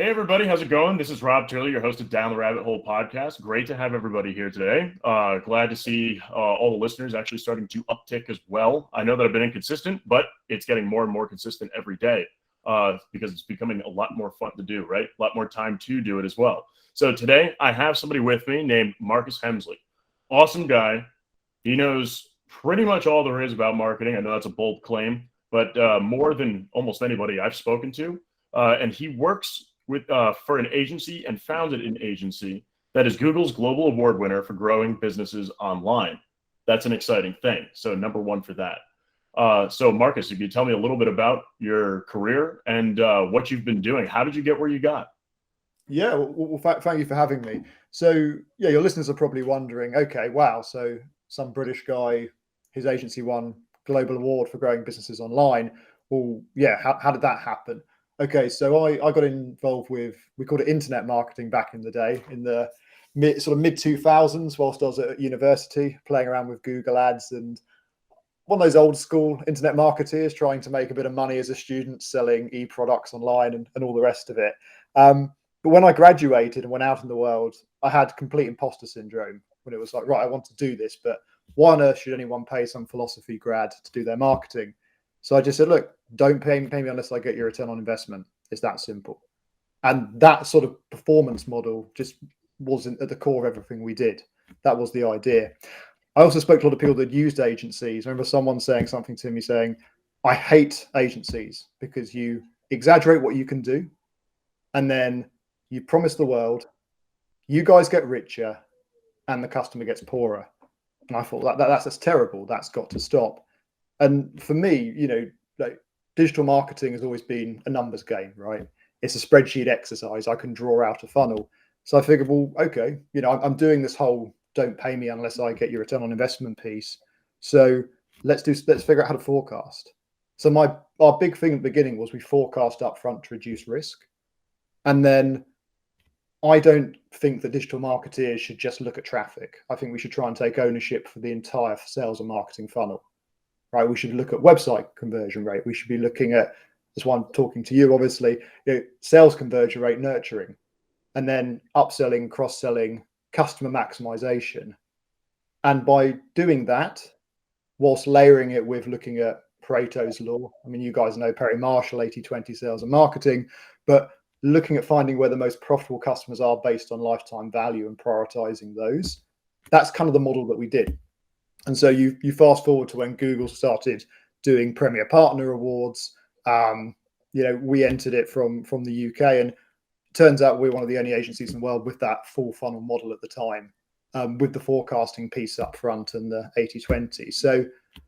Hey everybody, how's it going? This is Rob Turley, your host of Down the Rabbit Hole podcast. Great to have everybody here today. Glad to see all the listeners actually starting to uptick as well. I know that I've been inconsistent, but it's getting more and more consistent every day because it's becoming a lot more fun to do, right? A lot more time to do it as well. So today I have somebody with me named Marcus Hemsley. Awesome guy. He knows pretty much all there is about marketing. I know that's a bold claim, but more than almost anybody I've spoken to. And he works for an agency and founded an agency that is Google's global award winner for growing businesses online. That's an exciting thing. So number one for that. So Marcus, if you tell me a little bit about your career and what you've been doing, how did you get where you got? Yeah, well, thank you for having me. So yeah, your listeners are probably wondering, okay, wow, so some British guy, his agency won global award for growing businesses online. Well, yeah, how did that happen? Okay, so I got involved with, we called it internet marketing back in the day, in the mid 2000s, whilst I was at university, playing around with Google Ads and one of those old school internet marketeers trying to make a bit of money as a student, selling e-products online and all the rest of it. But when I graduated and went out in the world, I had complete imposter syndrome when it was like, right, I want to do this, but why on earth should anyone pay some philosophy grad to do their marketing? So I just said, look, don't pay me unless I get your return on investment. It's that simple. And that sort of performance model just wasn't at the core of everything we did. That was the idea. I also spoke to a lot of people that used agencies. I remember someone saying something to me saying, I hate agencies because you exaggerate what you can do and then you promise the world, you guys get richer and the customer gets poorer. And I thought that's terrible. That's got to stop. And for me, like digital marketing has always been a numbers game, right? It's a spreadsheet exercise. I can draw out a funnel. So I figured, well, okay, I'm doing this whole don't pay me unless I get your return on investment piece. So let's figure out how to forecast. So our big thing at the beginning was we forecast up front to reduce risk. And then I don't think that digital marketeers should just look at traffic. I think we should try and take ownership for the entire sales and marketing funnel. Right, we should look at website conversion rate. We should be looking at, that's why I'm talking to you, obviously, sales conversion rate, nurturing, and then upselling, cross-selling, customer maximization. And by doing that, whilst layering it with looking at Pareto's law, I mean, you guys know Perry Marshall, 80-20 sales and marketing, but looking at finding where the most profitable customers are based on lifetime value and prioritizing those, that's kind of the model that we did. And so you fast forward to when Google started doing Premier Partner Awards. We entered it from the UK, and it turns out we're one of the only agencies in the world with that full funnel model at the time, with the forecasting piece up front and the 80-20. So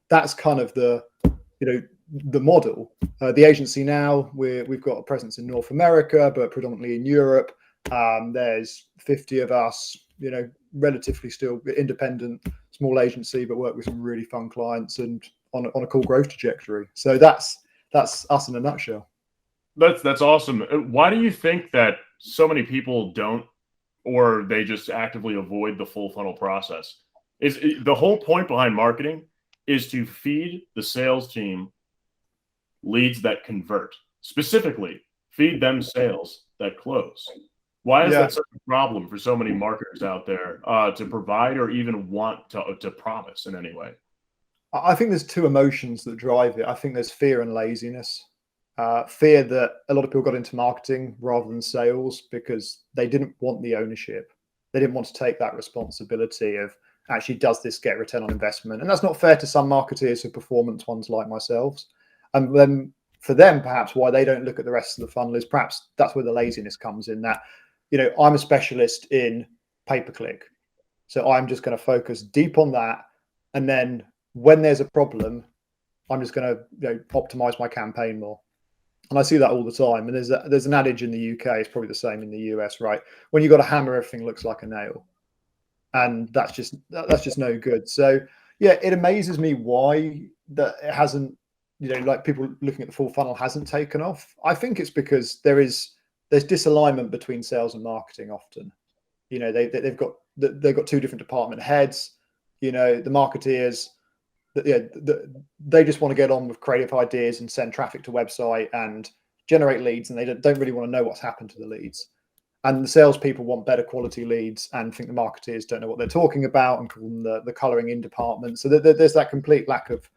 that's kind of the model. The agency now, we've got a presence in North America, but predominantly in Europe. There's 50 of us, relatively still independent, small agency, but work with some really fun clients and on a cool growth trajectory. So that's us in a nutshell. That's awesome. Why do you think that so many people don't, or they just actively avoid the full funnel process? Is the whole point behind marketing is to feed the sales team leads that convert, specifically feed them sales that close. Why is that such a problem for so many marketers out there to provide or even want to promise in any way? I think there's two emotions that drive it. I think there's fear and laziness. Fear that a lot of people got into marketing rather than sales because they didn't want the ownership. They didn't want to take that responsibility of actually, does this get return on investment? And that's not fair to some marketeers who performance ones like myself. And then for them, perhaps why they don't look at the rest of the funnel is perhaps that's where the laziness comes in. That I'm a specialist in pay-per-click. So I'm just going to focus deep on that. And then when there's a problem, I'm just going to optimize my campaign more. And I see that all the time. And there's an adage in the UK, it's probably the same in the US, right? When you've got a hammer, everything looks like a nail. And that's just no good. So yeah, it amazes me why that it hasn't, like people looking at the full funnel hasn't taken off. I think it's because there's disalignment between sales and marketing often. They've got two different department heads. The marketeers, they just want to get on with creative ideas and send traffic to website and generate leads and they don't really want to know what's happened to the leads. And the salespeople want better quality leads and think the marketeers don't know what they're talking about and call them the colouring in department. So there's that complete lack of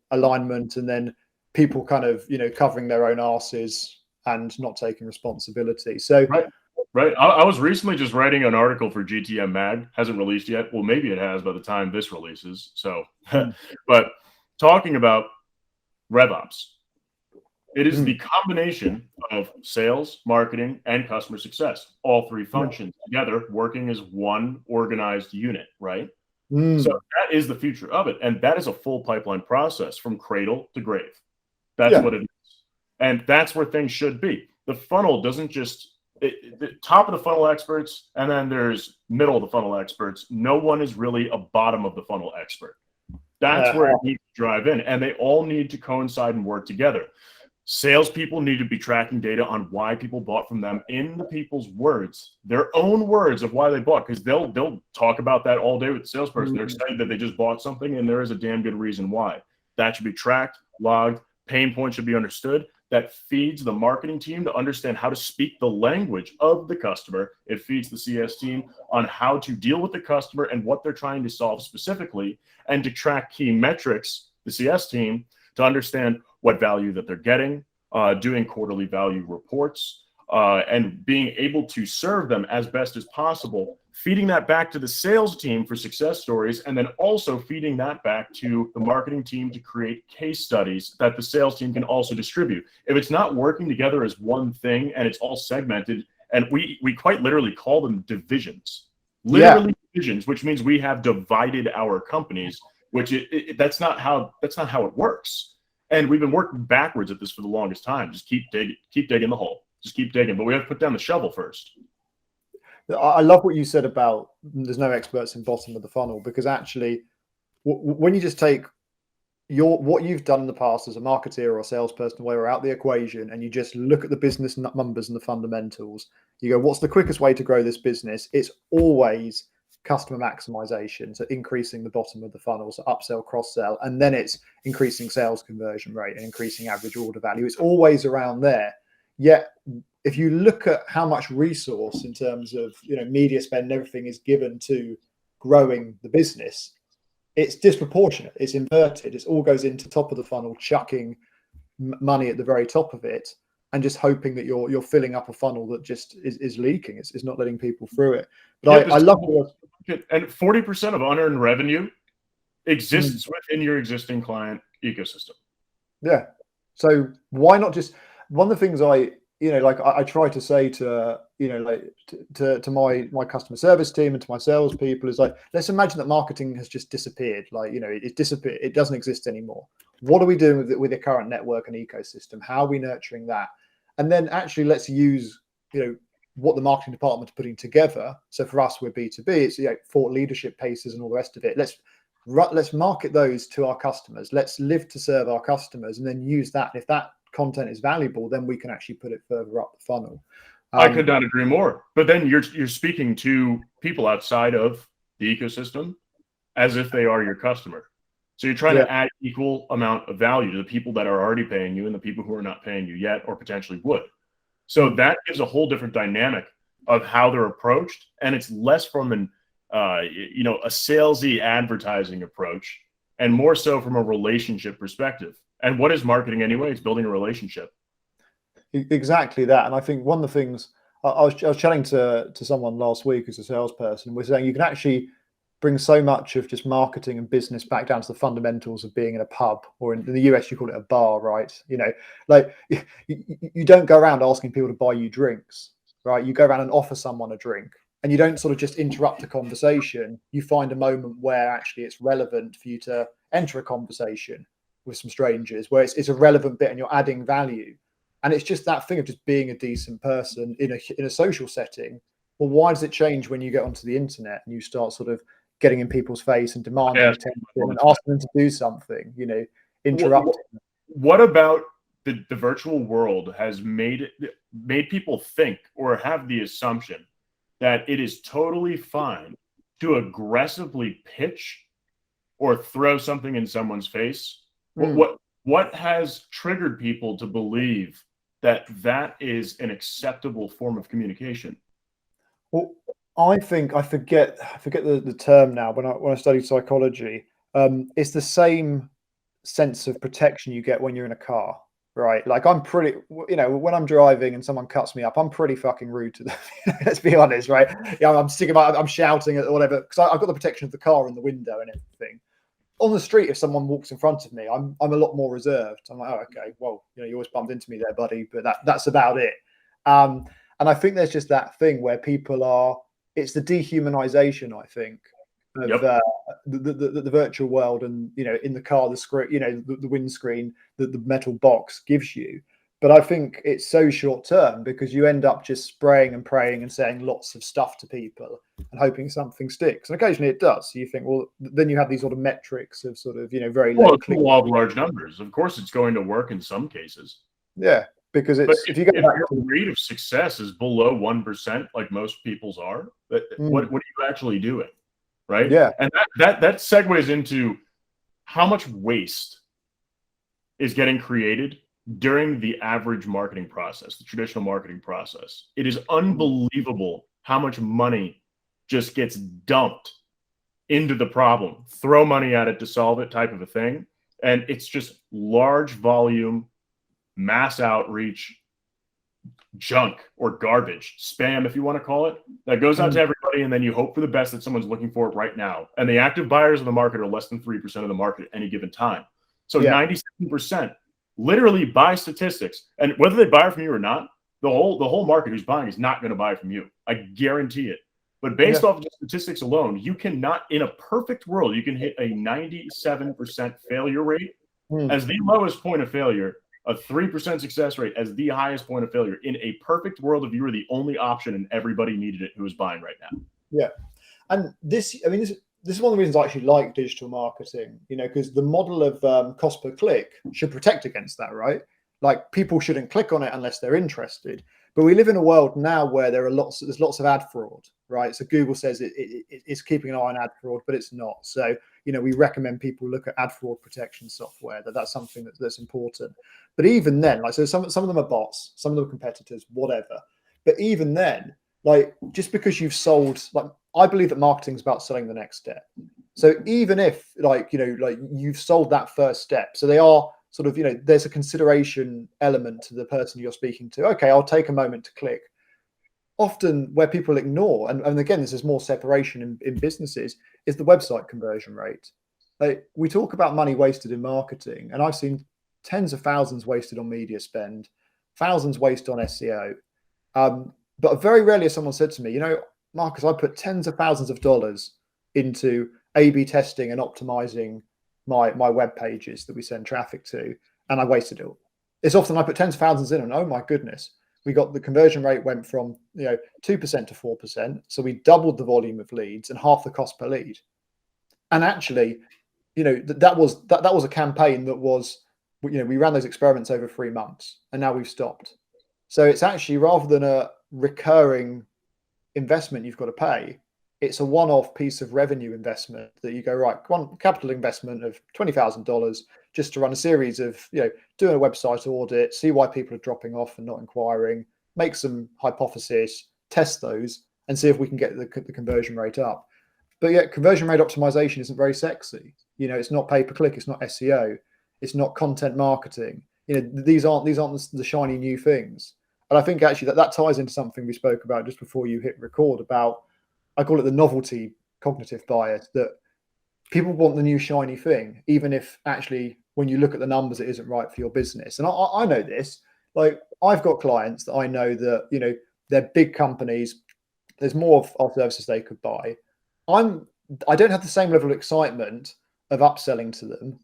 alignment, and then people kind of, covering their own arses and not taking responsibility. So Right. I was recently just writing an article for GTM Mag. Hasn't released yet. Well, maybe it has by the time this releases. So, but talking about RevOps, it is the combination of sales, marketing, and customer success. All three functions together working as one organized unit, right? So that is the future of it. And that is a full pipeline process from cradle to grave. That's what it is. And that's where things should be. The funnel doesn't just the top of the funnel experts, and then there's middle of the funnel experts. No one is really a bottom of the funnel expert. That's where it needs to drive in, and they all need to coincide and work together. Salespeople need to be tracking data on why people bought from them in the people's words, their own words of why they bought, because they'll talk about that all day with the salesperson. They're excited that they just bought something, and there is a damn good reason why. That should be tracked, logged, pain points should be understood. That feeds the marketing team to understand how to speak the language of the customer. It feeds the CS team on how to deal with the customer and what they're trying to solve specifically, and to track key metrics, the CS team, to understand what value that they're getting, doing quarterly value reports, and being able to serve them as best as possible, feeding that back to the sales team for success stories, and then also feeding that back to the marketing team to create case studies that the sales team can also distribute. If it's not working together as one thing and it's all segmented, and we quite literally call them divisions, divisions, which means we have divided our companies, which that's not how it works. And we've been working backwards at this for the longest time. Just keep digging the hole. Just keep digging, but we have to put down the shovel first. I love what you said about there's no experts in bottom of the funnel, because actually when you just take what you've done in the past as a marketeer or a salesperson, where we're out the equation, and you just look at the business numbers and the fundamentals, you go, what's the quickest way to grow this business? It's always customer maximization, so increasing the bottom of the funnel, so upsell, cross-sell, and then it's increasing sales conversion rate and increasing average order value. It's always around there. Yet, if you look at how much resource in terms of media spend and everything is given to growing the business, it's disproportionate. It's inverted. It all goes into top of the funnel, chucking money at the very top of it, and just hoping that you're filling up a funnel that just is leaking. It's not letting people through it. But I love it. And 40% of unearned revenue exists within your existing client ecosystem. Yeah. So why not just, one of the things I try to say to my customer service team and to my salespeople is like, let's imagine that marketing has just disappeared. It disappeared. It doesn't exist anymore. What are we doing with the current network and ecosystem? How are we nurturing that? And then actually let's use, what the marketing department is putting together. So for us, we're B2B. It's thought leadership paces and all the rest of it. Let's market those to our customers. Let's live to serve our customers, and then use that. If that content is valuable, then we can actually put it further up the funnel. I could not agree more. But then you're speaking to people outside of the ecosystem as if they are your customer. So you're trying to add equal amount of value to the people that are already paying you and the people who are not paying you yet or potentially would. So that gives a whole different dynamic of how they're approached, and it's less from a salesy advertising approach, and more so from a relationship perspective. And what is marketing anyway? It's building a relationship. Exactly that. And I think one of the things I was chatting to someone last week who's a salesperson, we're saying you can actually bring so much of just marketing and business back down to the fundamentals of being in a pub, or in the US, you call it a bar, right? You don't go around asking people to buy you drinks, right? You go around and offer someone a drink, and you don't sort of just interrupt a conversation. You find a moment where actually it's relevant for you to enter a conversation with some strangers, where it's a relevant bit and you're adding value. And it's just that thing of just being a decent person in a social setting. Well, why does it change when you get onto the internet and you start sort of getting in people's face and demanding attention and asking them to do something, interrupting? What about the virtual world has made people think or have the assumption that it is totally fine to aggressively pitch or throw something in someone's face? What has triggered people to believe that is an acceptable form of communication? Well, I think I forget the term now. When I studied psychology, it's the same sense of protection you get when you're in a car, right? Like I'm pretty, when I'm driving and someone cuts me up, I'm pretty fucking rude to them. Let's be honest, right? Yeah, I'm shouting at whatever because I've got the protection of the car and the window and everything. On the street, if someone walks in front of me, I'm a lot more reserved. I'm like, oh, okay, well, you always bumped into me there, buddy, but that's about it. And I think there's just that thing where people are. It's the dehumanization, I think, of Yep. the virtual world, and in the car, the screen, the windscreen, the metal box gives you. But I think it's so short term because you end up just spraying and praying and saying lots of stuff to people and hoping something sticks. And occasionally it does. So you think, well, then you have these sort of metrics of sort of, very Well, low it's the click. law of large numbers. Of course, it's going to work in some cases. Yeah, because But if you go if back your to, rate of success is below 1%, like most people's are, what are you actually doing, right? yeah, And that segues into how much waste is getting created during the average marketing process, the traditional marketing process. It is unbelievable how much money just gets dumped into the problem, throw money at it to solve it type of a thing. And it's just large volume, mass outreach, junk or garbage, spam, if you want to call it, that goes out to everybody. And then you hope for the best that someone's looking for it right now. And the active buyers of the market are less than 3% of the market at any given time. So 97%, literally by statistics, and whether they buy from you or not, the whole market who's buying is not going to buy from you. I guarantee it. But based off of the statistics alone, you cannot, in a perfect world, you can hit a 97% failure rate as the lowest point of failure, a 3% success rate as the highest point of failure. In a perfect world, if you were the only option and everybody needed it who was buying right now. Yeah. And this is one of the reasons I actually like digital marketing, because the model of cost per click should protect against that, right? Like people shouldn't click on it unless they're interested. But we live in a world now where there's lots of ad fraud, right? So Google says it's keeping an eye on ad fraud, but it's not. So, we recommend people look at ad fraud protection software. That's something that's important. But even then, like, so some of them are bots, some of them are competitors, whatever. But even then, like, just because you've sold, like, I believe that marketing is about selling the next step. So even if like you've sold that first step, so they are sort of, there's a consideration element to the person you're speaking to. Okay, I'll take a moment to click. Often where people ignore, and again, this is more separation in businesses, is the website conversion rate. Like, we talk about money wasted in marketing, and I've seen tens of thousands wasted on media spend, thousands wasted on SEO. But very rarely has someone said to me, Marcus, I put tens of thousands of dollars into A/B testing and optimizing my web pages that we send traffic to, and I wasted it all. It's often I put tens of thousands in, and oh my goodness, we got the conversion rate went from 2% to 4%, so we doubled the volume of leads and half the cost per lead. And actually, that was a campaign that was, we ran those experiments over 3 months, and now we've stopped. So it's actually, rather than a recurring investment you've got to pay, it's a one-off piece of revenue investment that you go, right, one capital investment of $20,000 just to run a series of, doing a website audit, see why people are dropping off and not inquiring, make some hypotheses, test those, and see if we can get the conversion rate up. But yet conversion rate optimization isn't very sexy. It's not pay-per-click, it's not SEO, it's not content marketing. These aren't the shiny new things. And I think actually that ties into something we spoke about just before you hit record about, I call it the novelty cognitive bias, that people want the new shiny thing, even if actually when you look at the numbers, it isn't right for your business. And I know this. Like, I've got clients that I know that, they're big companies. There's more of our services they could buy. I don't have the same level of excitement of upselling to them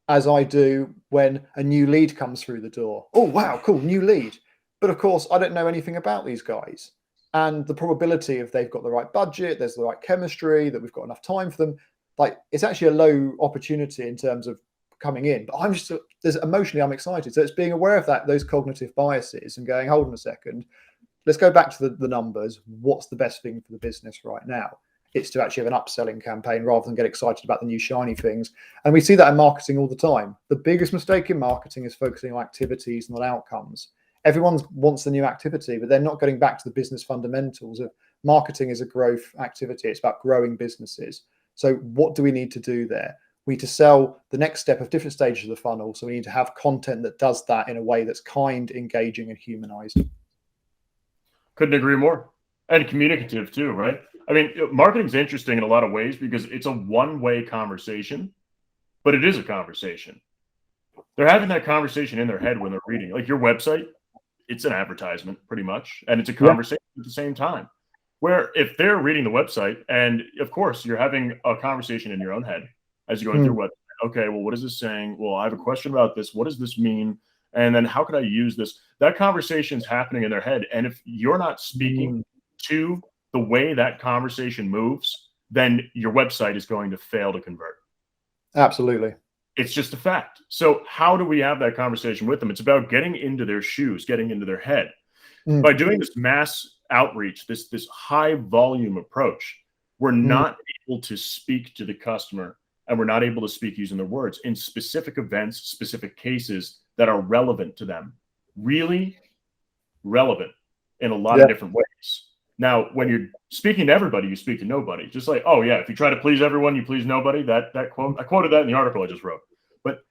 as I do when a new lead comes through the door. Oh, wow, cool, new lead. But of course, I don't know anything about these guys. And the probability of they've got the right budget, there's the right chemistry, that we've got enough time for them, like, it's actually a low opportunity in terms of coming in. But emotionally, I'm excited. So it's being aware of those cognitive biases and going, hold on a second, let's go back to the numbers. What's the best thing for the business right now? It's to actually have an upselling campaign rather than get excited about the new shiny things. And we see that in marketing all the time. The biggest mistake in marketing is focusing on activities, not outcomes. everyone wants the new activity, but they're not getting back to the business fundamentals of marketing is a growth activity. It's about growing businesses. So what do we need to do there? We need to sell the next step of different stages of the funnel. So we need to have content that does that in a way that's kind, engaging, and humanized. Couldn't agree more. And communicative too, right? I mean, marketing's interesting in a lot of ways because it's a one-way conversation, but it is a conversation. They're having that conversation in their head when they're reading. Like your website, it's an advertisement pretty much, and it's a conversation at the same time. Where if they're reading the website, and of course you're having a conversation in your own head as you're going through what, okay, well, what is this saying? Well, I have a question about this. What does this mean? And then how could I use this? That conversation's happening in their head. And if you're not speaking to the way that conversation moves, then your website is going to fail to convert. Absolutely. It's just a fact. So how do we have that conversation with them? It's about getting into their shoes, getting into their head. By doing this mass outreach, this high volume approach, we're not able to speak to the customer, and we're not able to speak using their words in specific events, specific cases that are relevant to them, really relevant in a lot of different ways. Now, when you're speaking to everybody, you speak to nobody. Just like, oh yeah, if you try to please everyone, you please nobody. That quote, I quoted that in the article I just wrote. But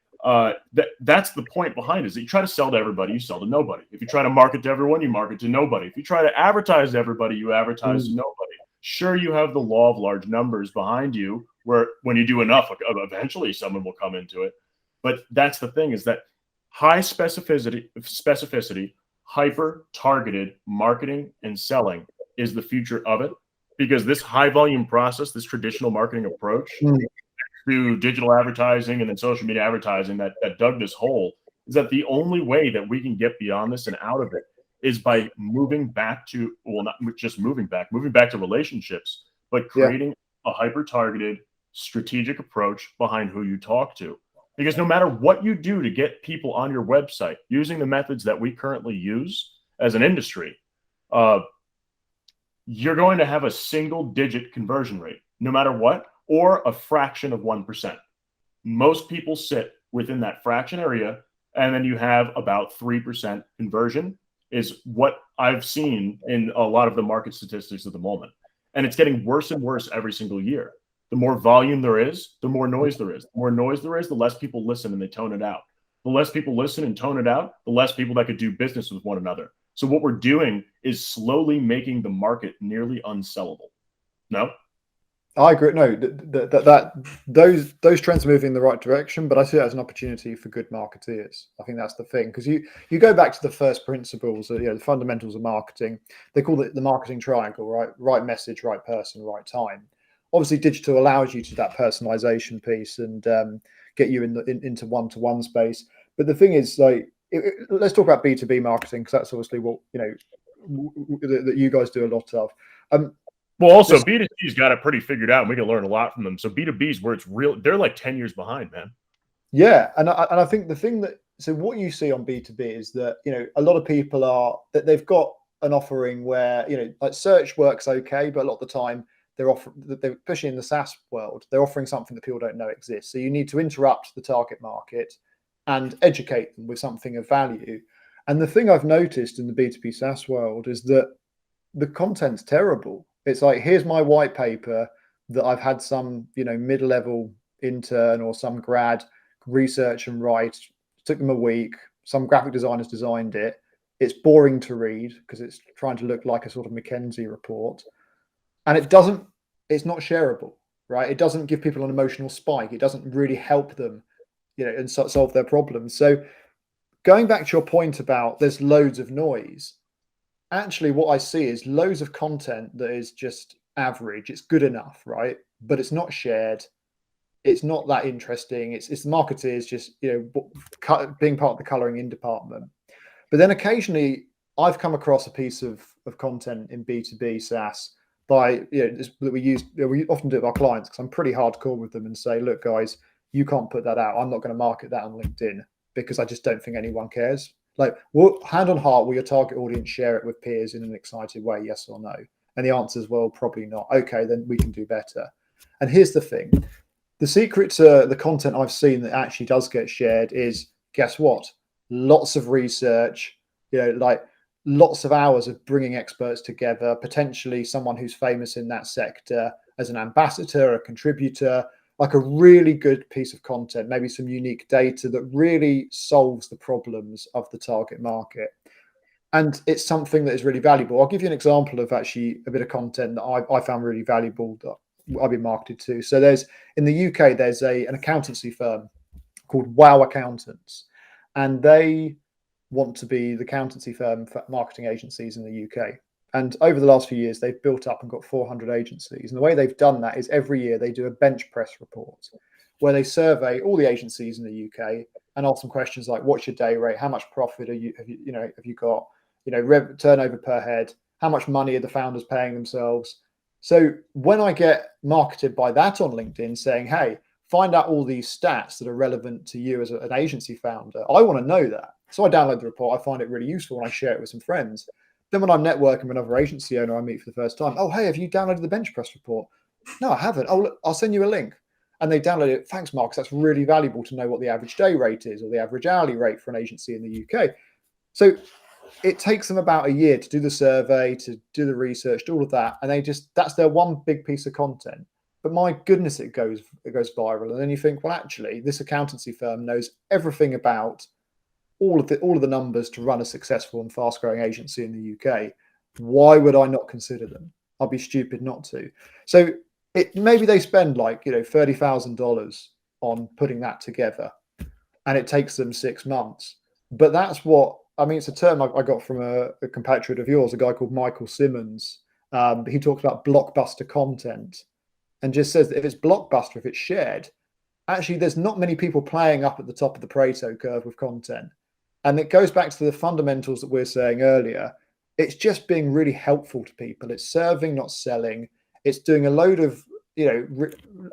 that's the point behind it, is that you try to sell to everybody, you sell to nobody. If you try to market to everyone, you market to nobody. If you try to advertise to everybody, you advertise to nobody. Sure, you have the law of large numbers behind you, where when you do enough, eventually someone will come into it. But that's the thing, is that high specificity, hyper targeted marketing and selling is the future of it, because this high volume process, this traditional marketing approach to digital advertising and then social media advertising that dug this hole, is that the only way that we can get beyond this and out of it is by moving back to, well, not just moving back to relationships, but creating a hyper targeted strategic approach behind who you talk to. Because no matter what you do to get people on your website using the methods that we currently use as an industry, you're going to have a single digit conversion rate, no matter what, or a fraction of 1%. Most people sit within that fraction area, and then you have about 3% conversion is what I've seen in a lot of the market statistics at the moment. And it's getting worse and worse every single year. The more volume there is, the more noise there is. The more noise there is, the less people listen and they tone it out. The less people listen and tone it out, the less people that could do business with one another. So what we're doing is slowly making the market nearly unsellable. No? I agree. No, those trends are moving in the right direction, but I see that as an opportunity for good marketeers. I think that's the thing, because you go back to the first principles, the fundamentals of marketing. They call it the marketing triangle, right? Right message, right person, right time. Obviously, digital allows you to that personalization piece and get you into one-to-one space. But the thing is, like, let's talk about B2B marketing, because that's obviously what that you guys do a lot of. Well, also B2C's got it pretty figured out, and we can learn a lot from them. So B2B's where it's real, they're like 10 years behind, man. Yeah, and I think the thing so what you see on B2B is that a lot of people that they've got an offering where like search works okay, but a lot of the time they're pushing in the SaaS world. They're offering something that people don't know exists. So you need to interrupt the target market and educate them with something of value. And the thing I've noticed in the B2B SaaS world is that the content's terrible. It's like, here's my white paper that I've had some, mid-level intern or some grad research and write. It took them a week. Some graphic designers designed it. It's boring to read because it's trying to look like a sort of McKinsey report. And it's not shareable, right? It doesn't give people an emotional spike. It doesn't really help them, and solve their problems. So going back to your point about there's loads of noise, actually what I see is loads of content that is just average. It's good enough, right? But it's not shared. It's not that interesting. It's the marketeers just, being part of the coloring in department. But then occasionally I've come across a piece of content in B2B SaaS that we often do with our clients, because I'm pretty hardcore with them and say, look, guys, you can't put that out. I'm not going to market that on LinkedIn because I just don't think anyone cares. Like, hand on heart, will your target audience share it with peers in an excited way? Yes or no? And the answer is, well, probably not. Okay, then we can do better. And here's the thing. The secret to the content I've seen that actually does get shared is, guess what? Lots of research, like lots of hours of bringing experts together, potentially someone who's famous in that sector as an ambassador, a contributor, like a really good piece of content, maybe some unique data that really solves the problems of the target market. And it's something that is really valuable. I'll give you an example of actually a bit of content that I found really valuable that I've been marketed to. So there's in the UK, there's an accountancy firm called Wow Accountants, and they want to be the accountancy firm for marketing agencies in the UK. And over the last few years, they've built up and got 400 agencies. And the way they've done that is every year they do a bench press report where they survey all the agencies in the UK and ask them questions like, what's your day rate? How much profit have you got? Turnover per head? How much money are the founders paying themselves? So when I get marketed by that on LinkedIn saying, hey, find out all these stats that are relevant to you as an agency founder, I want to know that. So I download the report. I find it really useful and I share it with some friends. Then when I'm networking with another agency owner I meet for the first time, oh, hey, have you downloaded the bench press report? No, I haven't. Oh, look, I'll send you a link. And they download it. Thanks, Mark. That's really valuable to know what the average day rate is or the average hourly rate for an agency in the UK. So it takes them about a year to do the survey, to do the research, do all of that. And that's their one big piece of content. But my goodness, it goes viral. And then you think, well, actually, this accountancy firm knows everything about all of the numbers to run a successful and fast growing agency in the UK. Why would I not consider them? I'll be stupid not to. So maybe they spend like $30,000 on putting that together, and it takes them 6 months. But that's what I mean. It's a term I got from a compatriot of yours, a guy called Michael Simmons. He talks about blockbuster content and just says that if it's blockbuster, if it's shared, actually there's not many people playing up at the top of the Pareto curve with content. And it goes back to the fundamentals that we were saying earlier. It's just being really helpful to people. It's serving, not selling. It's doing a load of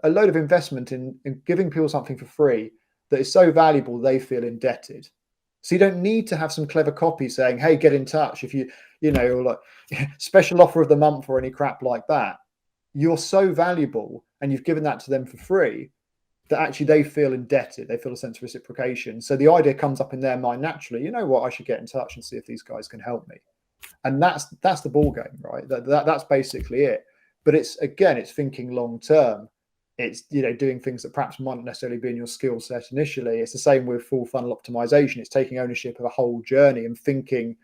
investment in giving people something for free that is so valuable they feel indebted. So you don't need to have some clever copy saying, hey, get in touch if or like special offer of the month or any crap like that. You're so valuable and you've given that to them for free that actually they feel indebted. They feel a sense of reciprocation. So the idea comes up in their mind naturally, you know what, I should get in touch and see if these guys can help me. And that's the ball game, right? That's basically it. But it's thinking long term. It's doing things that perhaps might not necessarily be in your skill set initially. It's the same with full funnel optimization. It's taking ownership of a whole journey and thinking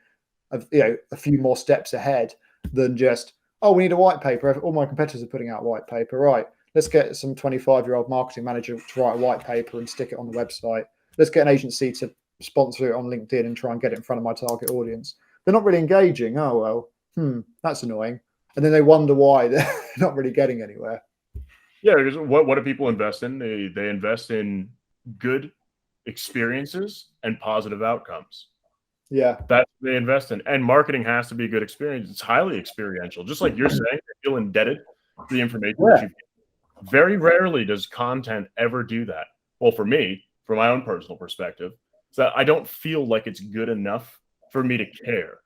of a few more steps ahead than just, oh, we need a white paper. All my competitors are putting out white paper, right? Let's get some 25-year-old marketing manager to write a white paper and stick it on the website. Let's get an agency to sponsor it on LinkedIn and try and get it in front of my target audience. They're not really engaging. Oh, well, that's annoying. And then they wonder why they're not really getting anywhere. Yeah, because what do people invest in? They invest in good experiences and positive outcomes. Yeah. That's what they invest in. And marketing has to be a good experience. It's highly experiential. Just like you're saying, they feel indebted for the information that you've given. Very rarely does content ever do that. Well, for me, from my own personal perspective, is that I don't feel like it's good enough for me to care.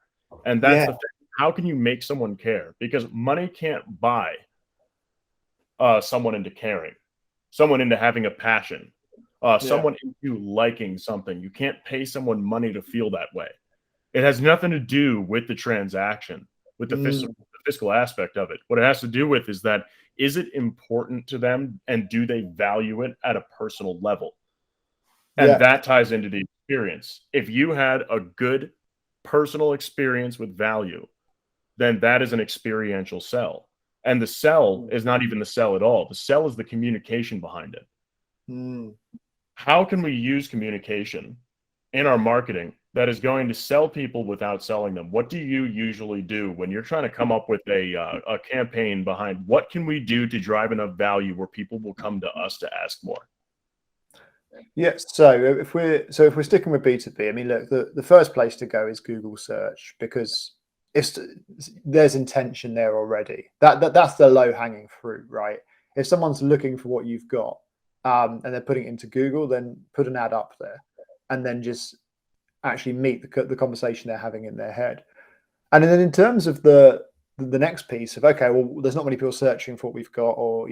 And that's the thing. How can you make someone care? Because money can't buy someone into caring, someone into having a passion, someone into liking something. You can't pay someone money to feel that way. It has nothing to do with the transaction, with the fiscal aspect of it. What it has to do with is that, is it important to them and do they value it at a personal level? And that ties into the experience. If you had a good personal experience with value, then that is an experiential sell. And the sell is not even the sell at all. The sell is the communication behind it. How can we use communication in our marketing that is going to sell people without selling them? What do you usually do when you're trying to come up with a campaign behind what can we do to drive enough value where people will come to us to ask more? Yes. So if we're sticking with B2B, I mean, look, the first place to go is Google search, because there's intention there already. That's the low hanging fruit, right? If someone's looking for what you've got and they're putting it into Google, then put an ad up there and then just actually meet the conversation they're having in their head. And then in terms of the next piece of, okay, well, there's not many people searching for what we've got, or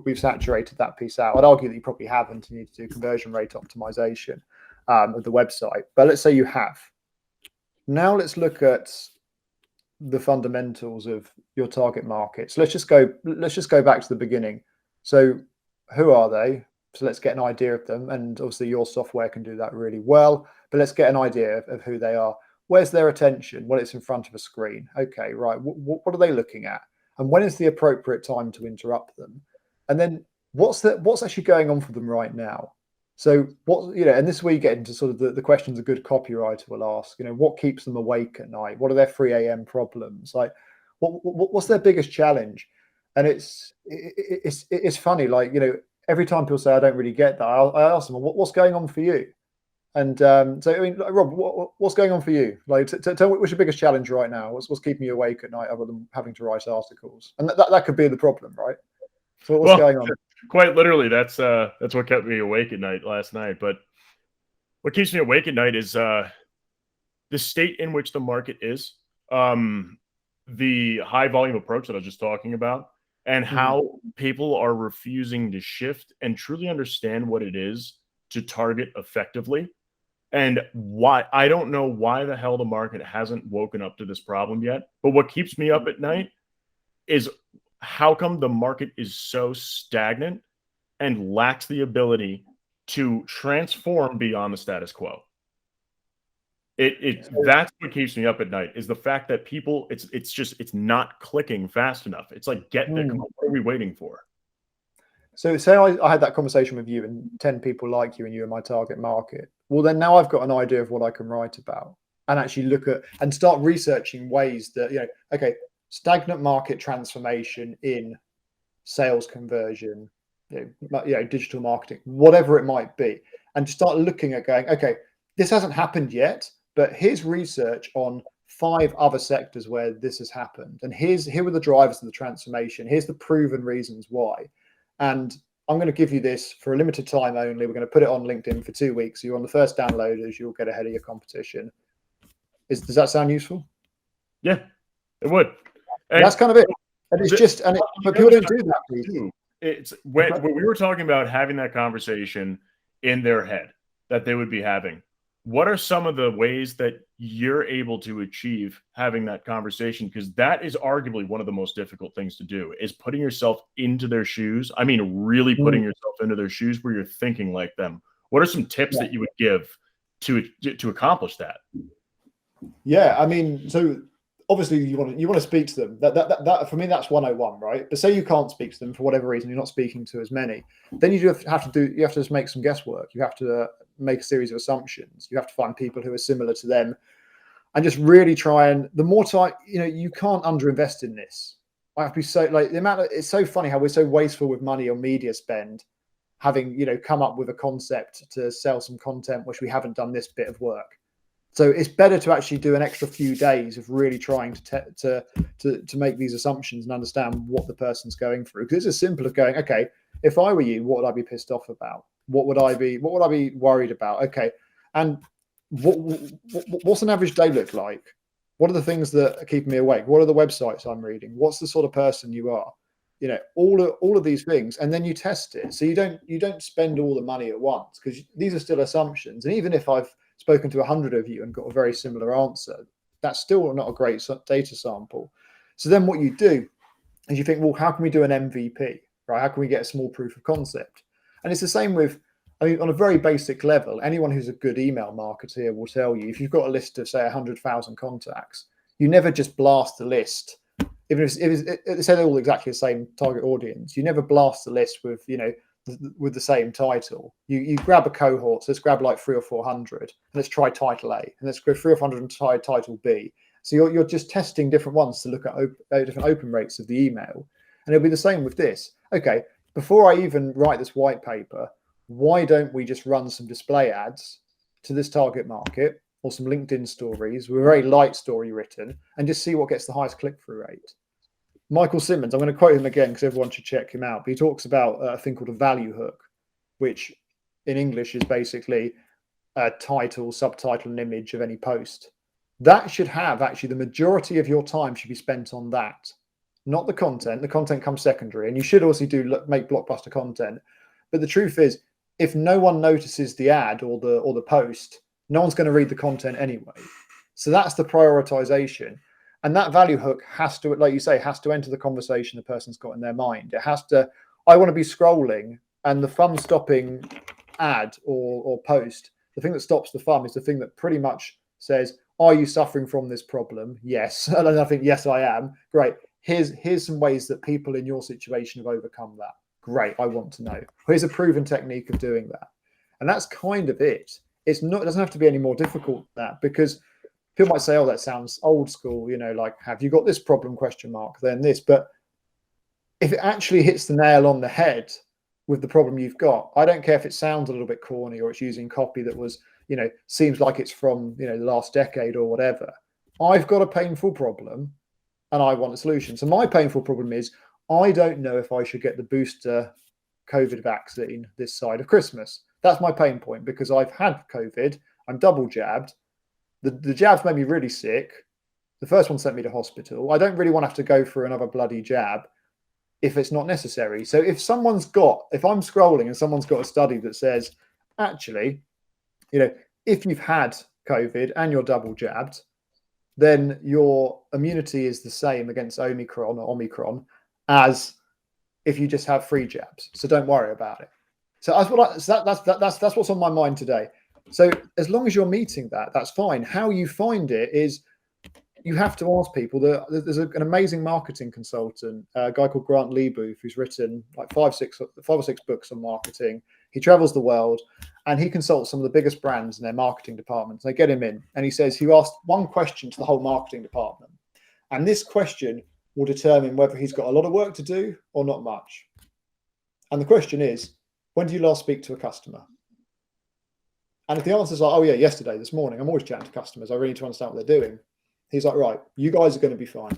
we've saturated that piece out. I'd argue that you probably haven't. You need to do conversion rate optimization of the website. But let's say you have. now let's look at the fundamentals of your target market. So let's just go back to the beginning. So who are they? So let's get an idea of them. And obviously your software can do that really well, but let's get an idea of who they are. Where's their attention? Well, it's in front of a screen. Okay, right. What are they looking at? And when is the appropriate time to interrupt them? And then what's actually going on for them right now? So and this is where you get into sort of the questions a good copywriter will ask. What keeps them awake at night? What are their 3 a.m. problems? Like, what's their biggest challenge? And it's funny. Like, every time people say I don't really get that, I ask them, what's going on for you? And so, I mean, Rob, what's going on for you? Like, tell me what's your biggest challenge right now? What's keeping you awake at night other than having to write articles? And that could be the problem, right? So what's going on? Quite literally, that's what kept me awake at night last night. But what keeps me awake at night is the state in which the market is, the high volume approach that I was just talking about, and how people are refusing to shift and truly understand what it is to target effectively. And why, I don't know why the hell the market hasn't woken up to this problem yet. But what keeps me up at night is how come the market is so stagnant and lacks the ability to transform beyond the status quo. That's what keeps me up at night, is the fact that people, it's not clicking fast enough. It's like, get there, come on, what are we waiting for? So say I had that conversation with you and 10 people like you and you're in my target market. Well, then now I've got an idea of what I can write about and actually look at and start researching ways that, okay, stagnant market transformation in sales conversion, digital marketing, whatever it might be, and just start looking at going, okay, this hasn't happened yet, but here's research on 5 other sectors where this has happened, and here are the drivers of the transformation. Here's the proven reasons why, and I'm going to give you this for a limited time only. We're going to put it on LinkedIn for 2 weeks. So you're on the first downloaders. You'll get ahead of your competition. Does that sound useful? Yeah, it would. And that's kind of it. And it's but people don't do that. Please. It's when we were talking about having that conversation in their head that they would be having. What are some of the ways that you're able to achieve having that conversation? Because that is arguably one of the most difficult things to do, is putting yourself into their shoes. I mean, really putting yourself into their shoes where you're thinking like them. What are some tips that you would give to accomplish that? Yeah, I mean, so obviously you want to speak to them. That for me, that's 101, right? But say you can't speak to them for whatever reason, you're not speaking to as many. Then you have to just make some guesswork. You have to make a series of assumptions. You have to find people who are similar to them, and just really try. And the more time, you can't underinvest in this. I have to be so like the amount. It's so funny how we're so wasteful with money on media spend, having come up with a concept to sell some content which we haven't done this bit of work. So it's better to actually do an extra few days of really trying to make these assumptions and understand what the person's going through. Because it's as simple as going, okay, if I were you, what would I be pissed off about? What would I be worried about? Okay, and what's an average day look like? What are the things that are keeping me awake? What are the websites I'm reading? What's the sort of person you are? All of these things, and then you test it. So you don't spend all the money at once, because these are still assumptions. And even if I've spoken to 100 of you and got a very similar answer, that's still not a great data sample. So then what you do is you think, well, how can we do an MVP, right? How can we get a small proof of concept? And it's the same with, on a very basic level, anyone who's a good email marketer will tell you, if you've got a list of, say, 100,000 contacts, you never just blast the list. Even if say they're all exactly the same target audience, you never blast the list with, with the same title. You grab a cohort, so let's grab like 300 or 400, and let's try title A, and let's go 300 or 400 and try title B. So you're just testing different ones to look at different open rates of the email. And it'll be the same with this. Okay, before I even write this white paper, why don't we just run some display ads to this target market, or some LinkedIn stories with a very light story written, and just see what gets the highest click-through rate? Michael Simmons, I'm going to quote him again because everyone should check him out. But he talks about a thing called a value hook, which in English is basically a title, subtitle, and image of any post. That should have actually the majority of your time should be spent on that, not the content. The content comes secondary, and you should also make blockbuster content. But the truth is, if no one notices the ad or the post, no one's going to read the content anyway. So that's the prioritization. And that value hook has to, like you say, has to enter the conversation the person's got in their mind. It has to, I want to be scrolling, and the thumb stopping ad or post, the thing that stops the thumb is the thing that pretty much says, are you suffering from this problem? Yes. And I think, yes, I am. Great. Here's some ways that people in your situation have overcome that. Great. I want to know. Here's a proven technique of doing that. And that's kind of it. It doesn't have to be any more difficult than that, because people might say, oh, that sounds old school, like, have you got this problem, ? Then this. But if it actually hits the nail on the head with the problem you've got, I don't care if it sounds a little bit corny or it's using copy that was, seems like it's from, the last decade or whatever. I've got a painful problem and I want a solution. So my painful problem is, I don't know if I should get the booster COVID vaccine this side of Christmas. That's my pain point, because I've had COVID. I'm double jabbed. The jabs made me really sick. The first one sent me to hospital. I don't really want to have to go for another bloody jab if it's not necessary. So if I'm scrolling and someone's got a study that says, actually, if you've had COVID and you're double jabbed, then your immunity is the same against Omicron as if you just have 3 jabs. So don't worry about it. So that's what's on my mind today. So as long as you're meeting that, that's fine. How you find it is, you have to ask people. There's an amazing marketing consultant, a guy called Grant Leibooth, who's written like 5 or 6 books on marketing. He travels the world and he consults some of the biggest brands in their marketing departments. They get him in and he says, he asked one question to the whole marketing department. And this question will determine whether he's got a lot of work to do or not much. And the question is, when do you last speak to a customer? And if the answer is like, oh yeah, yesterday, this morning, I'm always chatting to customers, I really need to understand what they're doing. He's like, right, you guys are going to be fine.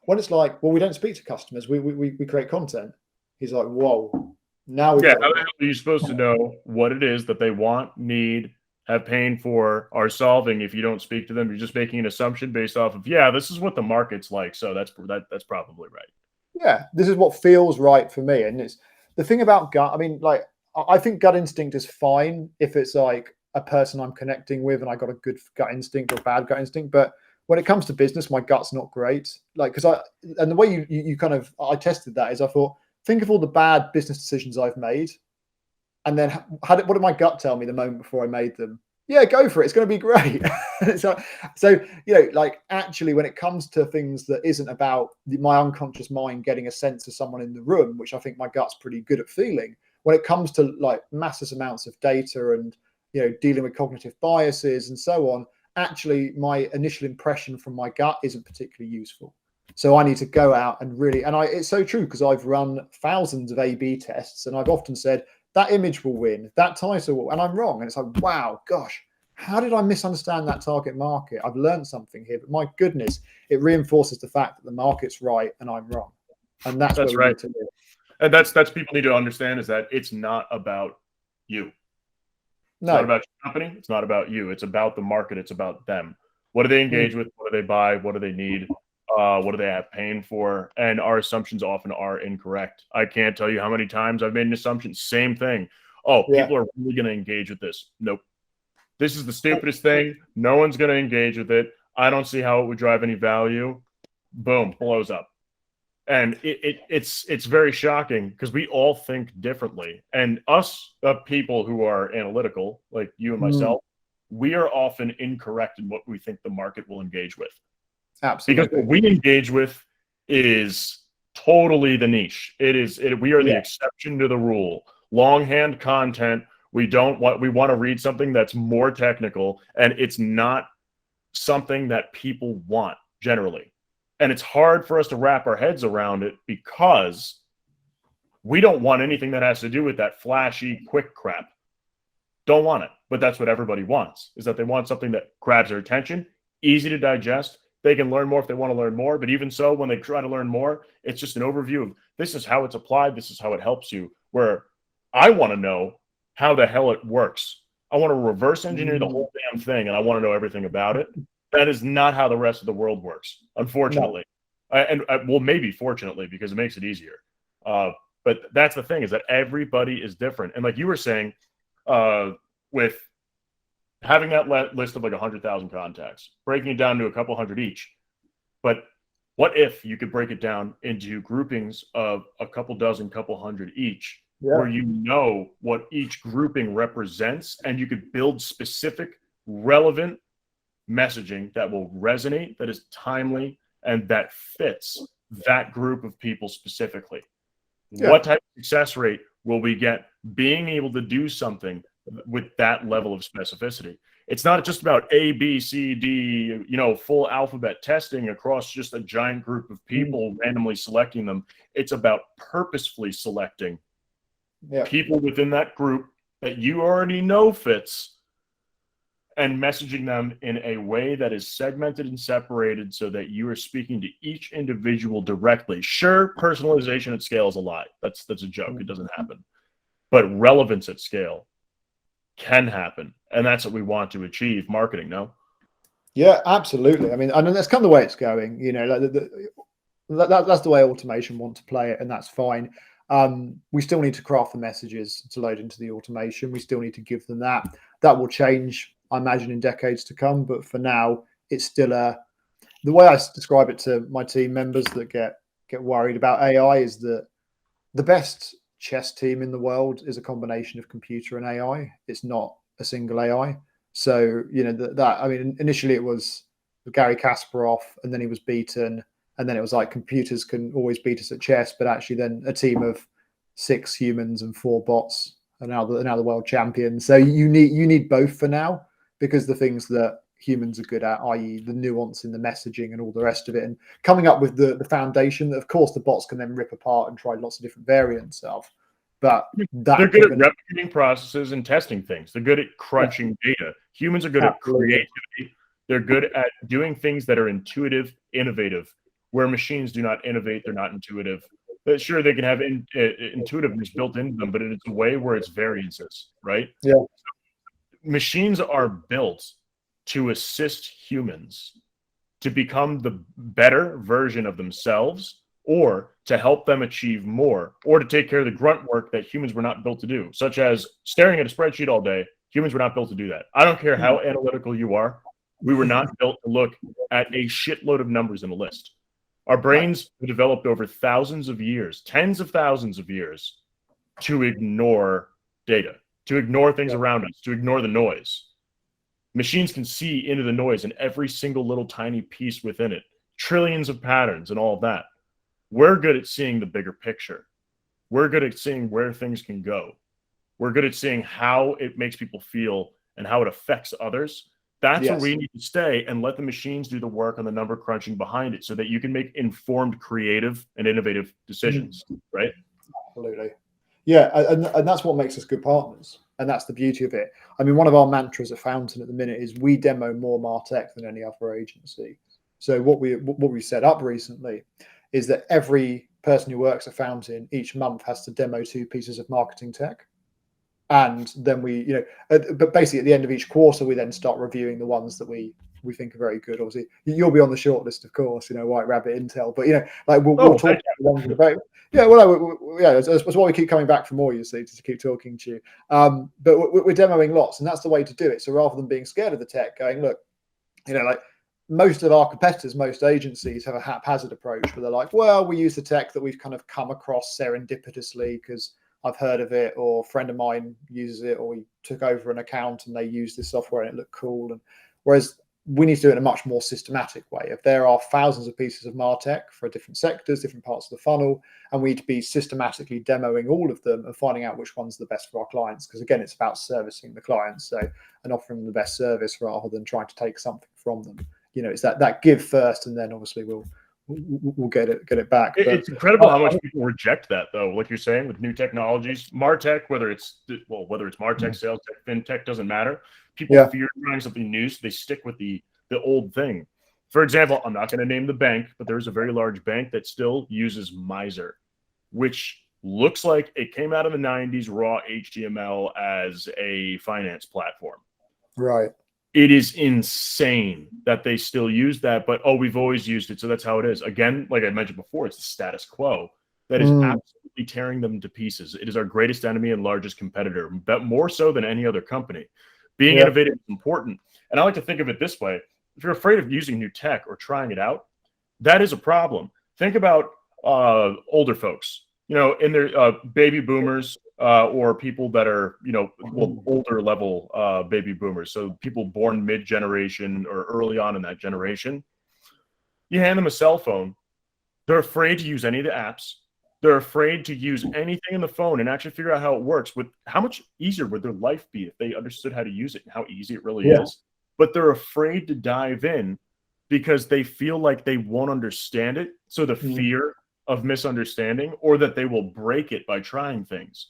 When it's like, well, we don't speak to customers, we create content. He's like, whoa, now we've got how the hell are you supposed to know what it is that they want, need, have pain for, are solving if you don't speak to them? You're just making an assumption based off of, this is what the market's like, so that's probably right. Yeah, this is what feels right for me. And it's the thing about gut. I mean, like, I think gut instinct is fine if it's like a person I'm connecting with and I got a good gut instinct or bad gut instinct. But when it comes to business, my gut's not great. Like, and the way you kind of, I tested that is, I thought, think of all the bad business decisions I've made, and then what did my gut tell me the moment before I made them? Yeah, go for it. It's going to be great. so like, actually, when it comes to things that isn't about my unconscious mind getting a sense of someone in the room, which I think my gut's pretty good at feeling, when it comes to like massive amounts of data and dealing with cognitive biases and so on, actually my initial impression from my gut isn't particularly useful. So I need to go out and really, it's so true, because I've run thousands of A/B tests and I've often said that image will win, that title will, and I'm wrong. And it's like, wow, gosh, how did I misunderstand that target market? I've learned something here, but my goodness, it reinforces the fact that the market's right and I'm wrong. And that's where we need to live. And that's people need to understand, is that it's not about you. It's not about your company. It's not about you. It's about the market. It's about them. What do they engage with? What do they buy? What do they need? What do they have pain for? And our assumptions often are incorrect. I can't tell you how many times I've made an assumption. Same thing. Oh, people are really going to engage with this. Nope. This is the stupidest thing. No one's going to engage with it. I don't see how it would drive any value. Boom, blows up. And it's very shocking, because we all think differently. And us people who are analytical, like you and myself, we are often incorrect in what we think the market will engage with. Absolutely. Because what we engage with is totally the niche. We are the exception to the rule. Longhand content. We want to read something that's more technical, and it's not something that people want generally. And it's hard for us to wrap our heads around it, because we don't want anything that has to do with that flashy, quick crap. Don't want it. But that's what everybody wants, is that they want something that grabs their attention, easy to digest. They can learn more if they want to learn more. But even so, when they try to learn more, it's just an overview of, this is how it's applied. This is how it helps you. Where I want to know how the hell it works. I want to reverse engineer the whole damn thing, and I want to know everything about it. That is not how the rest of the world works, unfortunately. Well, maybe fortunately, because it makes it easier. But that's the thing, is that everybody is different. And like you were saying, with having that list of like 100,000 contacts, breaking it down to a couple hundred each. But what if you could break it down into groupings of a couple dozen, couple hundred each, where you know what each grouping represents, and you could build specific, relevant messaging that will resonate, that is timely, and that fits that group of people specifically. What type of success rate will we get being able to do something with that level of specificity? It's not just about A, B, C, D, full alphabet testing across just a giant group of people, randomly selecting them. It's about purposefully selecting people within that group that you already know fits, and messaging them in a way that is segmented and separated so that you are speaking to each individual directly. Sure, personalization at scale is a lie. That's a joke. It doesn't happen. But relevance at scale can happen. And that's what we want to achieve. Marketing, no? Yeah, absolutely. I mean, that's kind of the way it's going. That's the way automation want to play it, and that's fine. We still need to craft the messages to load into the automation. We still need to give them that. That will change, I imagine, in decades to come. But for now, it's still the way I describe it to my team members that get worried about AI is that the best chess team in the world is a combination of computer and AI. It's not a single AI. So, initially it was Gary Kasparov, and then he was beaten. And then it was like computers can always beat us at chess, but actually then a team of 6 humans and 4 bots are now the world champions. So you need both for now, because the things that humans are good at, i.e. the nuance in the messaging and all the rest of it, and coming up with the foundation that, of course, the bots can then rip apart and try lots of different variants of. But they're good at replicating processes and testing things. They're good at crunching data. Humans are good at creativity. They're good at doing things that are intuitive, innovative, where machines do not innovate. They're not intuitive. But sure, they can have intuitiveness built into them, but it's a way where it's variances, right? Yeah. Machines are built to assist humans to become the better version of themselves, or to help them achieve more, or to take care of the grunt work that humans were not built to do, such as staring at a spreadsheet all day. Humans were not built to do that. I don't care how analytical you are. We were not built to look at a shitload of numbers in a list. Our brains were developed over thousands of years, tens of thousands of years, to ignore data, to ignore things around us, to ignore the noise. Machines can see into the noise in every single little tiny piece within it, trillions of patterns and all of that. We're good at seeing the bigger picture. We're good at seeing where things can go. We're good at seeing how it makes people feel and how it affects others. That's where we need to stay, and let the machines do the work on the number crunching behind it, so that you can make informed, creative, and innovative decisions, right? Absolutely. Yeah, and that's what makes us good partners. And that's the beauty of it. I mean, one of our mantras at Fountain at the minute is we demo more MarTech than any other agency. So what we set up recently is that every person who works at Fountain each month has to demo 2 pieces of marketing tech. And then but basically at the end of each quarter, we then start reviewing the ones that we think are very good. Obviously, you'll be on the short list, of course, White Rabbit Intel, but we'll talk about the ones about. That's why we keep coming back for more, you see, to keep talking to you. But we're demoing lots, and that's the way to do it. So rather than being scared of the tech, going, look, most of our competitors, most agencies have a haphazard approach where they're like, well, we use the tech that we've kind of come across serendipitously because I've heard of it, or a friend of mine uses it, or we took over an account and they use this software and it looked cool. And whereas we need to do it in a much more systematic way. If there are thousands of pieces of MarTech for different sectors, different parts of the funnel, and we need to be systematically demoing all of them and finding out which one's the best for our clients. Because again, it's about servicing the clients, and offering them the best service rather than trying to take something from them. It's that give first, and then obviously we'll get it back. It's incredible how much people reject that, though. Like you're saying, with new technologies, MarTech, whether it's MarTech, sales tech, fintech, doesn't matter. People fear trying something new, so they stick with the old thing. For example, I'm not going to name the bank, but there's a very large bank that still uses Miser, which looks like it came out of the 90s raw HTML as a finance platform. Right. It is insane that they still use that, but we've always used it, so that's how it is. Again, like I mentioned before, it's the status quo that is absolutely tearing them to pieces. It is our greatest enemy and largest competitor, but more so than any other company. Being innovative is important. And I like to think of it this way. If you're afraid of using new tech or trying it out, that is a problem. Think about older folks, in their baby boomers or people that are, older level baby boomers. So people born mid-generation or early on in that generation. You hand them a cell phone. They're afraid to use any of the apps. They're afraid to use anything in the phone and actually figure out how it works. With how much easier would their life be if they understood how to use it and how easy it really is? But they're afraid to dive in because they feel like they won't understand it. So the fear of misunderstanding, or that they will break it by trying things.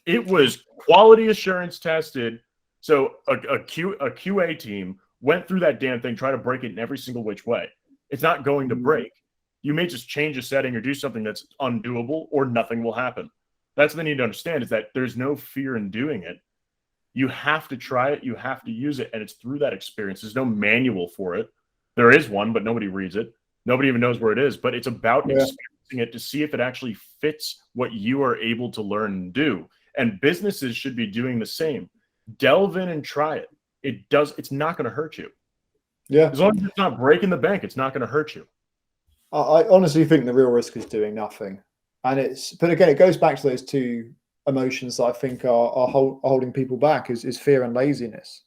It was quality assurance tested. So a QA team went through that damn thing, try to break it in every single which way. It's not going to break. You may just change a setting or do something that's undoable, or nothing will happen. That's what they need to understand, is that there's no fear in doing it. You have to try it. You have to use it. And it's through that experience. There's no manual for it. There is one, but nobody reads it. Nobody even knows where it is. But it's about experiencing it to see if it actually fits what you are able to learn and do. And businesses should be doing the same. Delve in and try it. It's not going to hurt you. Yeah. As long as it's not breaking the bank, it's not going to hurt you. I honestly think the real risk is doing nothing. But again, it goes back to those two emotions that I think are holding people back is fear and laziness.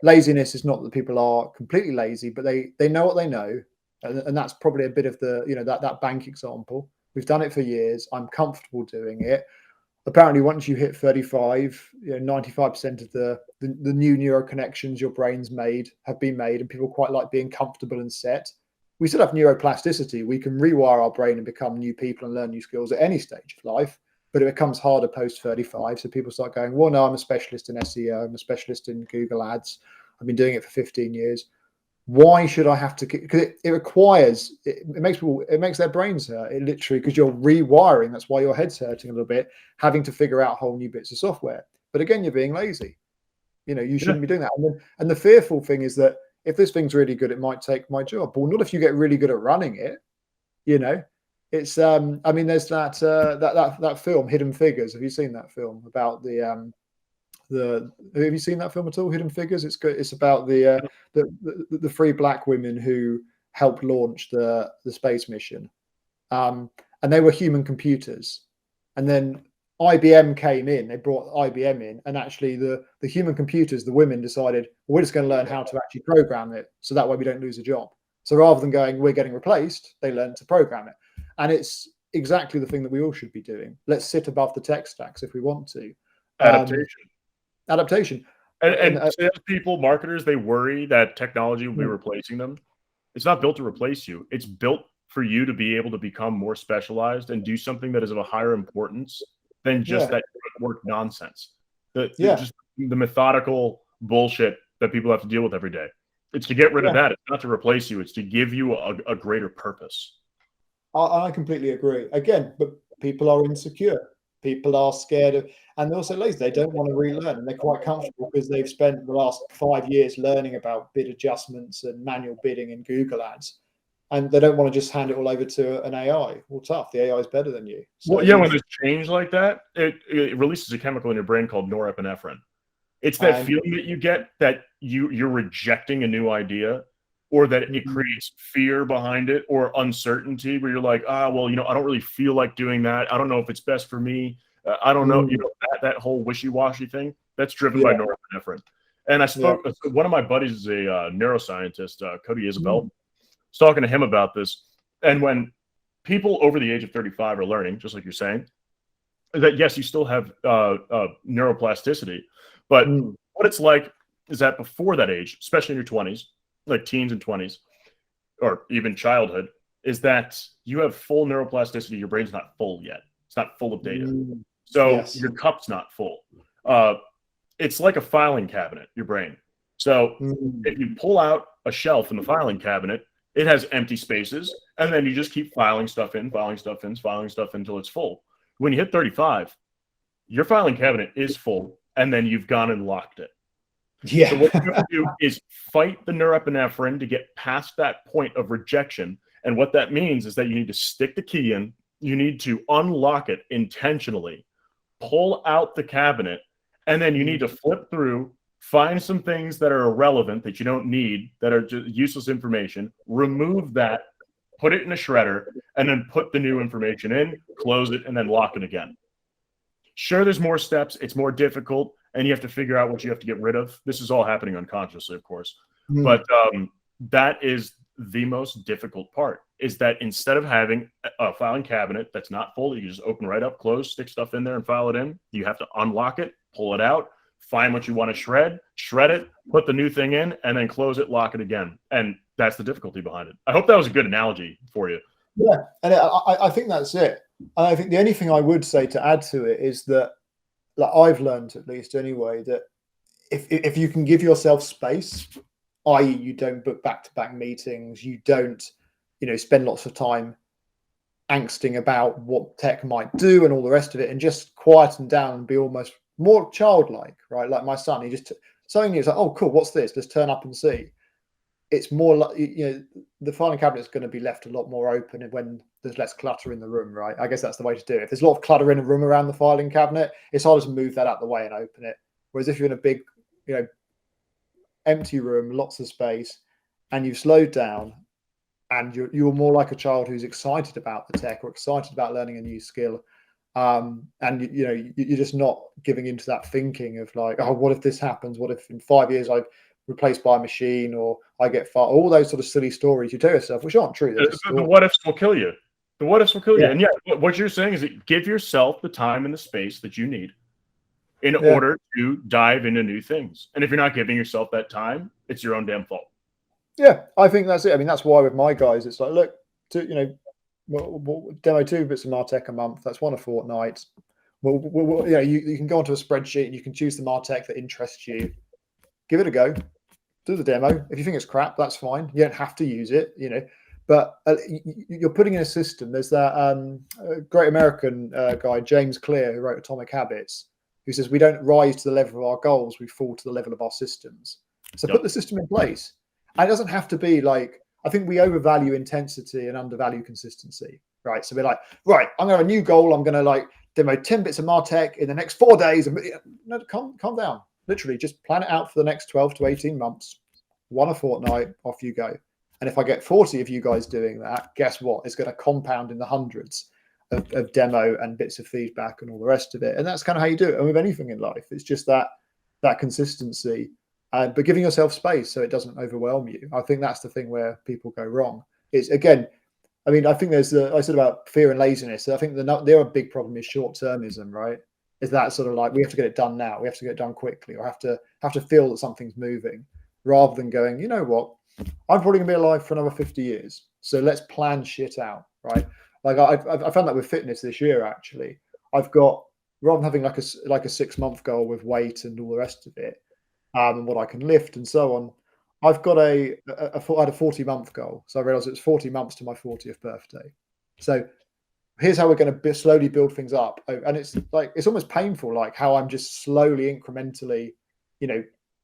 Laziness is not that people are completely lazy, but they know what they know. And that's probably a bit of the, that bank example. We've done it for years. I'm comfortable doing it. Apparently, once you hit 35, 95% of the new neural connections your brain's have been made, and people quite like being comfortable and set. We still have neuroplasticity. We can rewire our brain and become new people and learn new skills at any stage of life, but it becomes harder post 35. So people start going, well, no, I'm a specialist in SEO. I'm a specialist in Google Ads. I've been doing it for 15 years. Why should I have to? Because it makes their brains hurt. It literally, because you're rewiring. That's why your head's hurting a little bit, having to figure out whole new bits of software. But again, you're being lazy. You shouldn't be doing that. And the fearful thing is that if this thing's really good, it might take my job. Well, not if you get really good at running it. It's there's that film Hidden Figures. Have you seen that film about have you seen that film at all? Hidden Figures. It's good. It's about the three black women who helped launch the space mission, and they were human computers. And then IBM came in. They brought IBM in, and actually the human computers, the women decided, well, we're just going to learn how to actually program it, so that way we don't lose a job. So rather than going, we're getting replaced, they learned to program it, and it's exactly the thing that we all should be doing. Let's sit above the tech stacks if we want to. Adaptation. And salespeople, marketers, they worry that technology will be replacing them. It's not built to replace you. It's built for you to be able to become more specialized and do something that is of a higher importance than just that work nonsense. Just the methodical bullshit that people have to deal with every day. It's to get rid of that. It's not to replace you. It's to give you a greater purpose. I completely agree. Again, but people are insecure. People are scared of, and they're also lazy. They don't want to relearn, and they're quite comfortable because they've spent the last 5 years learning about bid adjustments and manual bidding in Google Ads, and they don't want to just hand it all over to an AI. Well, tough. The AI is better than you. So when there's change like that, it releases a chemical in your brain called norepinephrine. It's that feeling that you get that you're rejecting a new idea, or that it creates fear behind it, or uncertainty where you're like, I don't really feel like doing that. I don't know if it's best for me. I don't know, that whole wishy-washy thing, that's driven by norepinephrine. And I spoke, one of my buddies is a neuroscientist, Cody Isabel. I was talking to him about this. And when people over the age of 35 are learning, just like you're saying, that yes, you still have neuroplasticity, but what it's like is that before that age, especially in your 20s, like teens and 20s, or even childhood, is that you have full neuroplasticity. Your brain's not full yet. It's not full of data. So your cup's not full. It's like a filing cabinet, your brain. So if you pull out a shelf in the filing cabinet, it has empty spaces, and then you just keep filing stuff in until it's full. When you hit 35, your filing cabinet is full, and then you've gone and locked it. So what you have to do is fight the norepinephrine to get past that point of rejection. And what that means is that you need to stick the key in. You need to unlock it intentionally, pull out the cabinet, And then you need to flip through, find some things that are irrelevant that you don't need, that are just useless information, remove that, put it in a shredder, and then put the new information in, close it, and then lock it again. Sure, there's more steps. It's more difficult, and you have to figure out what you have to get rid of. This is all happening unconsciously, of course. But that is the most difficult part, is that instead of having a filing cabinet that's not full, you just open right up, close, stick stuff in there and file it in. You have to unlock it, pull it out, find what you want to shred it, put the new thing in, and then close it, lock it again. And that's the difficulty behind it. I hope that was a good analogy for you. Yeah, and I think that's it. And I think the only thing I would say to add to it is that, like I've learned at least anyway, that if you can give yourself space, i.e. you don't book back-to-back meetings, you don't, spend lots of time angsting about what tech might do and all the rest of it, and just quieten down and be almost more childlike, right? Like my son, he just something is like, oh, cool, what's this? Let's turn up and see. It's more like, the filing cabinet is going to be left a lot more open when there's less clutter in the room, right? I guess that's the way to do it. If there's a lot of clutter in a room around the filing cabinet, it's harder to move that out the way and open it. Whereas if you're in a big, empty room, lots of space, and you've slowed down, and you're more like a child who's excited about the tech or excited about learning a new skill, and you're just not giving into that thinking of like, oh, what if this happens? What if in 5 years I'm replaced by a machine, or I get fired? All those sort of silly stories you tell yourself, which aren't true. The what ifs will kill you. The what ifs will kill you. Yeah. And yeah, what you're saying is that give yourself the time and the space that you need in order to dive into new things. And if you're not giving yourself that time, it's your own damn fault. Yeah, I think that's it. I mean, that's why with my guys, it's like, look, demo 2 bits of Martech a month. That's one a fortnight. You can go onto a spreadsheet and you can choose the Martech that interests you. Give it a go. Do the demo. If you think it's crap, that's fine. You don't have to use it, But you're putting in a system. There's that great American guy, James Clear, who wrote Atomic Habits, who says we don't rise to the level of our goals, we fall to the level of our systems. So put the system in place. And it doesn't have to be like, I think we overvalue intensity and undervalue consistency, right? So we're like, right, I'm going to have a new goal. I'm going to demo 10 bits of Martech in the next 4 days. No, calm down. Literally just plan it out for the next 12 to 18 months, one a fortnight, off you go. And if I get 40 of you guys doing that, guess what? It's going to compound in the hundreds of demo and bits of feedback and all the rest of it. And that's kind of how you do it. And with anything in life, it's just that consistency, but giving yourself space so it doesn't overwhelm you. I think that's the thing where people go wrong. It's, again, I mean, I think I said about fear and laziness. I think the other big problem is short-termism, right? Is that sort of like, we have to get it done now. We have to get it done quickly, or have to feel that something's moving, rather than going, you know what, I'm probably going to be alive for another 50 years. So let's plan shit out, right? Like I found that with fitness this year, actually. I've got, rather than having like a 6-month goal with weight and all the rest of it, and what I can lift and so on, I've got I had a 40-month goal. So I realized it's 40 months to my 40th birthday. So here's how we're going to slowly build things up. And it's like, it's almost painful, like how I'm just slowly, incrementally,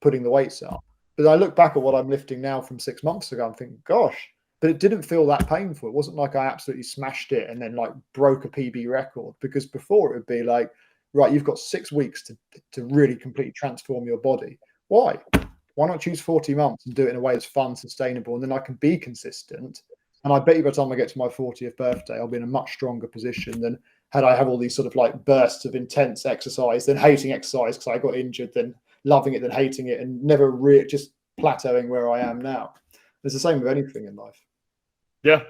putting the weights up. But I look back at what I'm lifting now from 6 months ago, I'm thinking, gosh, but it didn't feel that painful. It wasn't like I absolutely smashed it and then like broke a PB record, because before it would be like, right, you've got 6 weeks to really completely transform your body. Why not choose 40 months and do it in a way that's fun, sustainable, and then I can be consistent. And I bet you by the time I get to my 40th birthday, I'll be in a much stronger position than had I have all these sort of like bursts of intense exercise, then hating exercise because I got injured, then loving it, then hating it, and never really just plateauing where I am now. It's the same with anything in life. Yeah.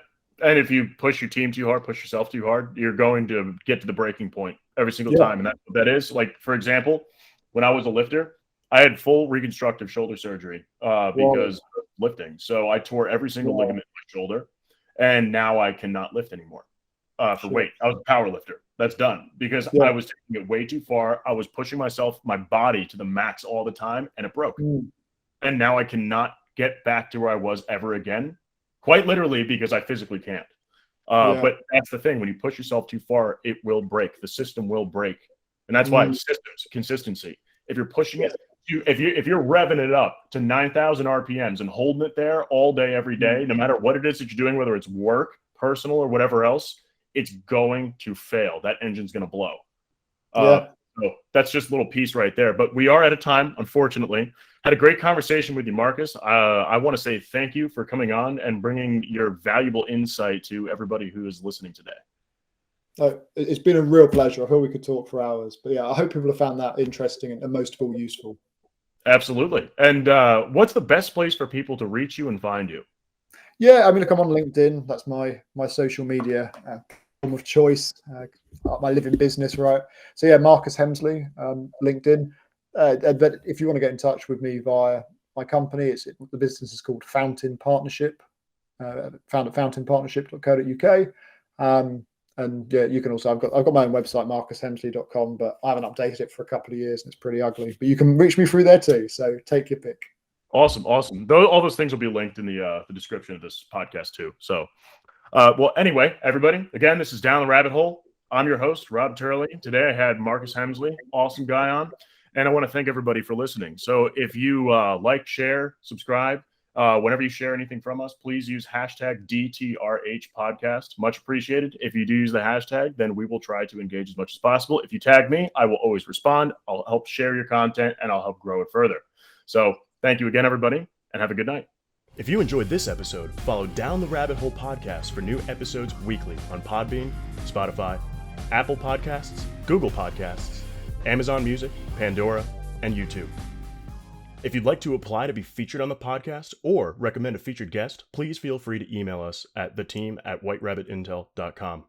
And if you push your team too hard, push yourself too hard, you're going to get to the breaking point every single time. And that's what that is. Like, for example, when I was a lifter, I had full reconstructive shoulder surgery because of lifting. So I tore every single ligament in my shoulder, and now I cannot lift anymore for weight. I was a power lifter. That's done because I was taking it way too far. I was pushing my body to the max all the time, and it broke. And now I cannot get back to where I was ever again, quite literally, because I physically can't. But that's the thing. When you push yourself too far, it will break. The system will break. And that's why systems, consistency. If you're pushing it, if you're revving it up to 9,000 RPMs and holding it there all day, every day, no matter what it is that you're doing, whether it's work, personal, or whatever else, it's going to fail. That engine's going to blow. So that's just a little piece right there. But we are out of time, unfortunately. Had a great conversation with you, Marcus. I want to say thank you for coming on and bringing your valuable insight to everybody who is listening today. It's been a real pleasure. I feel we could talk for hours. But yeah, I hope people have found that interesting and most of all useful. Absolutely. And what's the best place for people to reach you and find you? Yeah, I mean, look, I'm on LinkedIn. That's my social media form of choice. I live in business, right? So yeah, Marcus Hemsley, LinkedIn. But if you want to get in touch with me via my company, the business is called Fountain Partnership. Found at fountainpartnership.co.uk. And yeah, you can also, I've got my own website, marcushemsley.com, but I haven't updated it for a couple of years and it's pretty ugly. But you can reach me through there too. So take your pick. Awesome. All those things will be linked in the description of this podcast too. So, well, anyway, everybody, again, this is Down the Rabbit Hole. I'm your host, Rob Turley. Today I had Marcus Hemsley, awesome guy on, and I want to thank everybody for listening. So if you like, share, subscribe, whenever you share anything from us, please use hashtag DTRH podcast. Much appreciated. If you do use the hashtag, then we will try to engage as much as possible. If you tag me, I will always respond. I'll help share your content and I'll help grow it further. So thank you again, everybody, and have a good night. If you enjoyed this episode, follow Down the Rabbit Hole podcast for new episodes weekly on Podbean, Spotify, Apple Podcasts, Google Podcasts, Amazon Music, Pandora, and YouTube. If you'd like to apply to be featured on the podcast or recommend a featured guest, please feel free to email us at theteam@whiterabbitintel.com.